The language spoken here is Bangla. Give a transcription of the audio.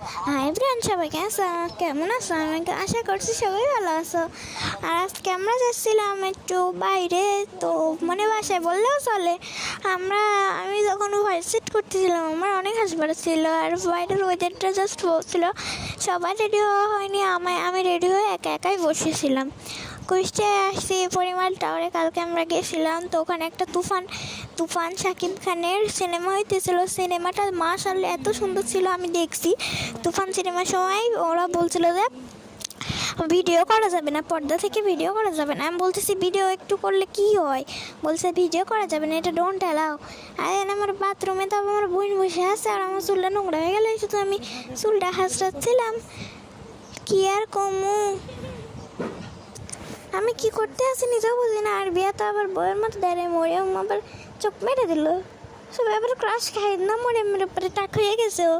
হাই ব্রান, সবাই কেমন আছো? আমি আশা করছি সবাই ভালো আছো। আর আজকে আমরা যাচ্ছিলাম একটু বাইরে, তো মানে বাসায় বললেও চলে। আমি যখন ভাইসিট করতেছিলাম আমার অনেক হাসি পাচ্ছিল, আর বাইরের ওয়েদারটা জাস্ট বলছিল। সবাই রেডি হওয়া হয়নি, আমি রেডি হয়ে একা একাই বসেছিলাম। কুষ্টিয়ায় আসছি পরিমাণ টাওয়ারে। কালকে আমরা গেছিলাম, তো ওখানে একটা তুফান তুফান শাকিব খানের সিনেমা হইতেছিল। সিনেমাটা মাশাআল্লাহ এত সুন্দর ছিল, আমি দেখছি। তুফান সিনেমার সময় ওরা বলছিল যে ভিডিও করা যাবে না, পর্দা থেকে ভিডিও করা যাবে না। আমি বলতেছি ভিডিও একটু করলে কি হয়? বলছে ভিডিও করা যাবে না, এটা ডোন্ট অ্যালাউ। আর আমার বাথরুমে তো আমার বোন বসে আছে, আর আমার চুলটা নোংরা হয়ে গেলে শুধু আমি চুলটা হাসড়াচ্ছিলাম। কি আর কমু, আমি কি করতে আসি নিজেও বুঝি না। আর বিয়া তো আবার বইয়ের মতো দাঁড়িয়ে মরে আবার চোখ মেরে দিল। সবাই আবার ক্রাশ খাই না, মরে মেরে পরে টাক হয়ে গেছে ও।